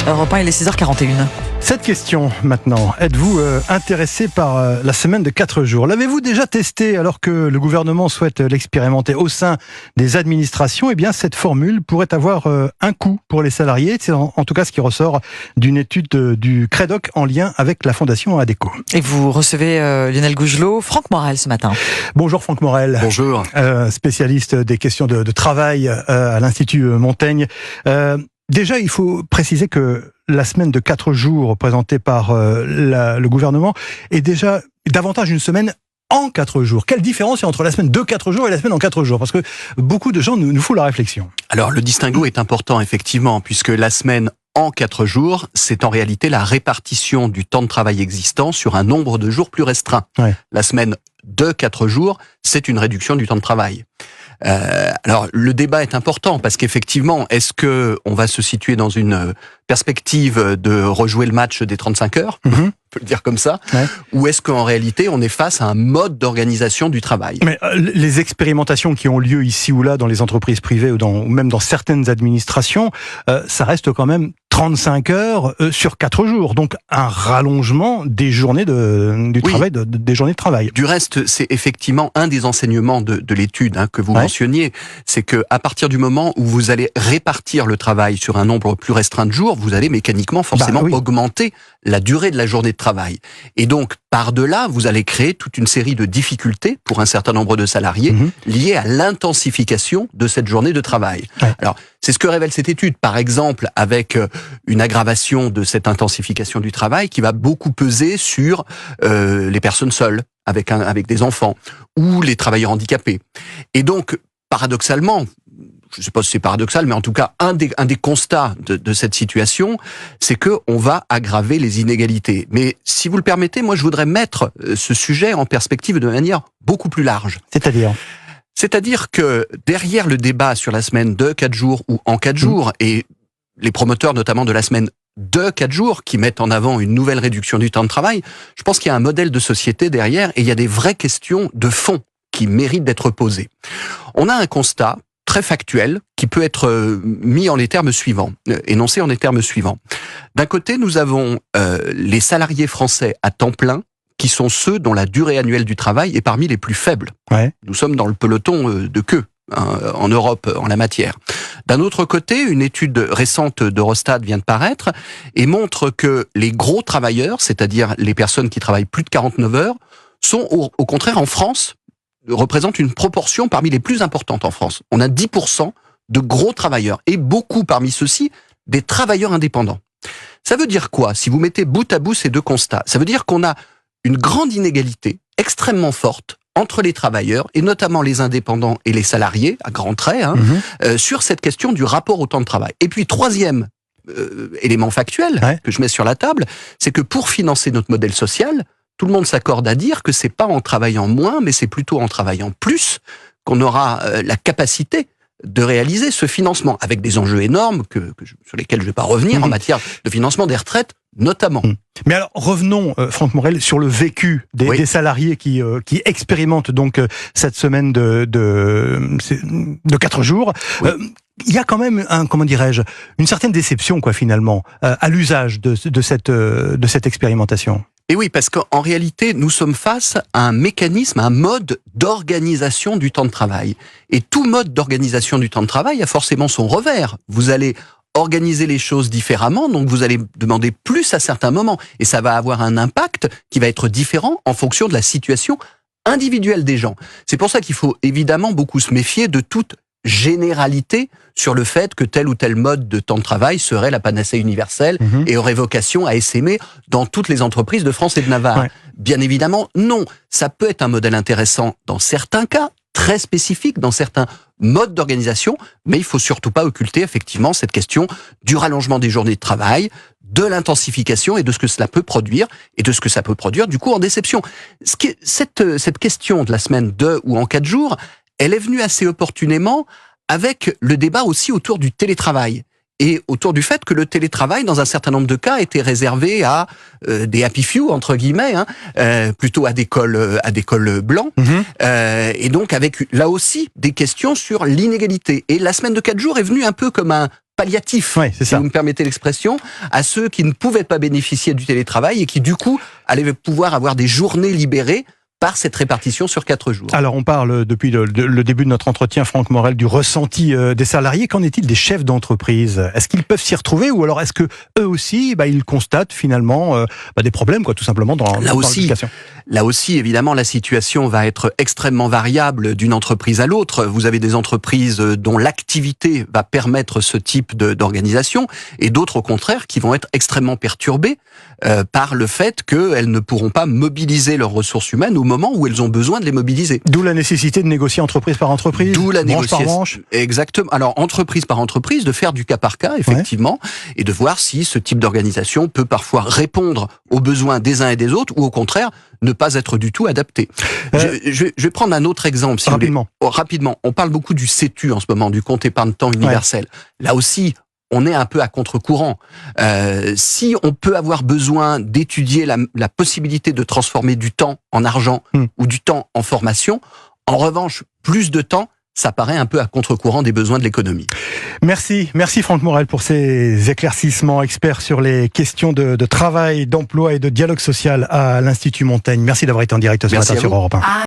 Europe 1, il est 6h41. Cette question maintenant, êtes-vous intéressé par la semaine de 4 jours? L'avez-vous déjà testé alors que le gouvernement souhaite l'expérimenter au sein des administrations? Eh bien, cette formule pourrait avoir un coût pour les salariés. C'est en tout cas ce qui ressort d'une étude du Crédoc en lien avec la Fondation Adecco. Et vous recevez Lionel Gougelot, Franck Morel ce matin. Bonjour Franck Morel. Bonjour. Spécialiste des questions de travail à l'Institut Montaigne. Déjà, il faut préciser que la semaine de 4 jours présentée par le gouvernement est déjà davantage une semaine en 4 jours. Quelle différence il y a entre la semaine de 4 jours et la semaine en 4 jours? Parce que beaucoup de gens nous font la réflexion. Alors, le distinguo est important, effectivement, puisque la semaine en 4 jours, c'est en réalité la répartition du temps de travail existant sur un nombre de jours plus restreint. Ouais. La semaine de 4 jours, c'est une réduction du temps de travail. Alors, le débat est important parce qu'effectivement, est-ce que on va se situer dans une perspective de rejouer le match des 35 heures, on peut le dire comme ça, ouais. Ou est-ce qu'en réalité, on est face à un mode d'organisation du travail? Mais les expérimentations qui ont lieu ici ou là dans les entreprises privées ou même dans certaines administrations, ça reste quand même 35 heures sur 4 jours, donc un rallongement des journées du travail, des journées de travail. Du reste, c'est effectivement un des enseignements de l'étude que vous mentionniez, c'est que à partir du moment où vous allez répartir le travail sur un nombre plus restreint de jours, vous allez mécaniquement forcément augmenter la durée de la journée de travail. Et donc, par-delà, vous allez créer toute une série de difficultés pour un certain nombre de salariés liées à l'intensification de cette journée de travail. Ouais. Alors, c'est ce que révèle cette étude, par exemple, avec une aggravation de cette intensification du travail qui va beaucoup peser sur les personnes seules, avec des enfants, ou les travailleurs handicapés. Et donc, paradoxalement, je ne sais pas si c'est paradoxal, mais en tout cas, un des constats de cette situation, c'est que on va aggraver les inégalités. Mais si vous le permettez, moi, je voudrais mettre ce sujet en perspective de manière beaucoup plus large. C'est-à-dire que derrière le débat sur la semaine de 4 jours ou en 4 jours, et les promoteurs notamment de la semaine de 4 jours qui mettent en avant une nouvelle réduction du temps de travail, je pense qu'il y a un modèle de société derrière et il y a des vraies questions de fond qui méritent d'être posées. On a un constat très factuel qui peut être mis en les termes suivants, énoncé en les termes suivants. D'un côté, nous avons les salariés français à temps plein qui sont ceux dont la durée annuelle du travail est parmi les plus faibles. Ouais. Nous sommes dans le peloton de queue en Europe en la matière. D'un autre côté, une étude récente d'Eurostat vient de paraître et montre que les gros travailleurs, c'est-à-dire les personnes qui travaillent plus de 49 heures, sont au contraire en France, représentent une proportion parmi les plus importantes en France. On a 10% de gros travailleurs et beaucoup parmi ceux-ci des travailleurs indépendants. Ça veut dire quoi? Si vous mettez bout à bout ces deux constats, ça veut dire qu'on a une grande inégalité extrêmement forte entre les travailleurs, et notamment les indépendants et les salariés, à grands traits, sur cette question du rapport au temps de travail. Et puis, troisième élément factuel que je mets sur la table, c'est que pour financer notre modèle social, tout le monde s'accorde à dire que c'est pas en travaillant moins, mais c'est plutôt en travaillant plus qu'on aura la capacité de réaliser ce financement, avec des enjeux énormes sur lesquels je ne vais pas revenir en matière de financement des retraites, notamment. Mais alors, revenons, Franck Morel, sur le vécu des salariés qui expérimentent donc cette semaine de 4 jours. Il y a quand même une certaine déception, finalement, à l'usage de cette expérimentation. Et oui, parce qu'en réalité, nous sommes face à un mécanisme, un mode d'organisation du temps de travail. Et tout mode d'organisation du temps de travail a forcément son revers. Vous allez organiser les choses différemment, donc vous allez demander plus à certains moments. Et ça va avoir un impact qui va être différent en fonction de la situation individuelle des gens. C'est pour ça qu'il faut évidemment beaucoup se méfier de toute généralité sur le fait que tel ou tel mode de temps de travail serait la panacée universelle et aurait vocation à essaimer dans toutes les entreprises de France et de Navarre. Ouais. Bien évidemment, non. Ça peut être un modèle intéressant dans certains cas, très spécifiques, dans certains modes d'organisation, mais il faut surtout pas occulter effectivement cette question du rallongement des journées de travail, de l'intensification et de ce que cela peut produire, et de ce que ça peut produire du coup en déception. Cette question de la semaine de ou en 4 jours, elle est venue assez opportunément avec le débat aussi autour du télétravail et autour du fait que le télétravail, dans un certain nombre de cas, était réservé à des happy few entre guillemets, plutôt à des cols blancs, et donc avec là aussi des questions sur l'inégalité. Et la semaine de 4 jours est venue un peu comme un palliatif, c'est si vous me permettez l'expression, à ceux qui ne pouvaient pas bénéficier du télétravail et qui, du coup, allaient pouvoir avoir des journées libérées par cette répartition sur 4 jours. Alors, on parle depuis le début de notre entretien, Franck Morel, du ressenti des salariés. Qu'en est-il des chefs d'entreprise? Est-ce qu'ils peuvent s'y retrouver ou alors est-ce que eux aussi, ils constatent finalement des problèmes, tout simplement, dans l'application? Là aussi, évidemment, la situation va être extrêmement variable d'une entreprise à l'autre. Vous avez des entreprises dont l'activité va permettre ce type d'organisation et d'autres, au contraire, qui vont être extrêmement perturbées par le fait qu'elles ne pourront pas mobiliser leurs ressources humaines au moment où elles ont besoin de les mobiliser. D'où la nécessité de négocier entreprise par entreprise, d'où la branche par négociation. branche. Exactement. Alors, entreprise par entreprise, de faire du cas par cas, effectivement, et de voir si ce type d'organisation peut parfois répondre aux besoins des uns et des autres, ou au contraire, ne pas être du tout adapté. Je vais prendre un autre exemple, si rapidement. Vous voulez. Rapidement. On parle beaucoup du CETU en ce moment, du compte épargne-temps universel. Là aussi, on est un peu à contre-courant. Si on peut avoir besoin d'étudier la possibilité de transformer du temps en argent ou du temps en formation, en revanche, plus de temps, ça paraît un peu à contre-courant des besoins de l'économie. Merci Franck Morel pour ces éclaircissements, expert sur les questions de travail, d'emploi et de dialogue social à l'Institut Montaigne. Merci d'avoir été en direct ce matin sur Europe 1.